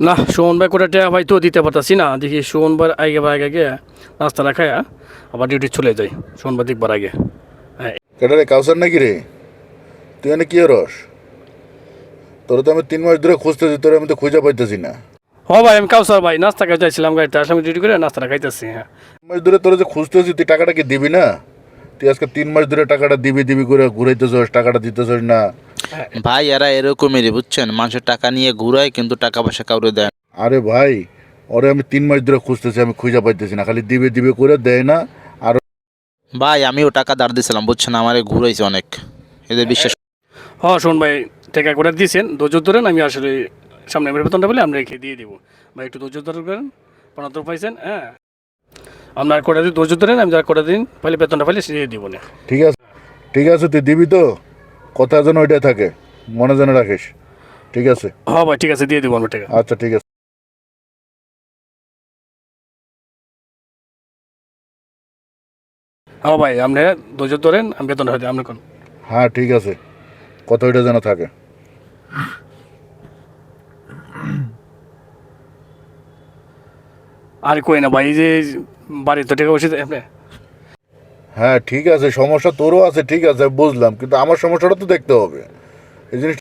না সুমন ভাই করে টাকা ভাই তো দিতে পারতাছি না, দেখি সুমন ভাই আগে গিয়ে নাস্তা রাখায় আবার ডিউটি চলে যাই সুমন ভাই দেখবার আগে। হ্যাঁ কেটা রে কাউসার নাকি রে? তুই এনে কি রস? তোরা তো আমি 3 মাস ধরে খুঁজতেছি, তোরা আমি তো খুঁজে পাইতেছি না। হ ভাই আমি কাউসার ভাই নাস্তা খাইতে আসছিলাম গাড়িতে, আসলে ডিউটি করে নাস্তাটা খাইতেছি। হ্যাঁ 3 মাস ধরে তোরা যে খুঁজতেছি, তুই টাকাটা কি দিবি না? তুই আজকে 3 মাস ধরে টাকাটা দিবি দিবি করে ঘুরাইতেছস, টাকাটা দিতেছস না। ভাই এরা এরকমেরই বুঝছেন, মানুষের টাকা নিয়ে ঘুরায় কিন্তু টাকা পয়সা কাউরে দেয় না। আরে ভাই, ওরে আমি 3 মাস ধরে খুঁজতেছি, আমি খুঁজে পাইতেছি না, খালি দিবে দিবে করে দেয় না। আর ভাই আমিও টাকা ধার দিয়েছিলাম বুঝছেন, আমারে ঘুরাইছে অনেক, এদের বিশ্বাস। হ সুমন ভাই টাকা করে দিয়েছেন, ধৈর্য ধরেন, আমি আসলে সামনে আমার বেতনটা বলে আমরা রেখে দিয়ে দিব ভাই, একটু ধৈর্য ধরে করেন। 75 পাইছেন, হ্যাঁ আপনার করে দিন, ধৈর্য ধরেন, আমি যা করে দিন পাইলে বেতনটা পাইলে সে দিয়ে দিব না। ঠিক আছে, ঠিক আছে, তুই দিবি তো? কথা যেন ওইটাই থাকে, মনে যেন রাখিস। ঠিক আছে, হ্যাঁ ভাই ঠিক আছে দিয়ে দিব আমরা টাকা। আচ্ছা ঠিক আছে। হ্যাঁ ভাই আপনি ধৈর্য ধরেন, আমি বেতনটা হয়ে আপনি কোন। হ্যাঁ ঠিক আছে, কথা ওইটা যেন থাকে। আর কই না ভাই, এই যে বাড়িতে টাকা বসে আপনি। হ্যাঁ ঠিক আছে, সমস্যা তোরও আছে, ঠিক আছে বুঝলাম, কিন্তু আমার সমস্যাটা তো দেখতে হবে। এই জিনিস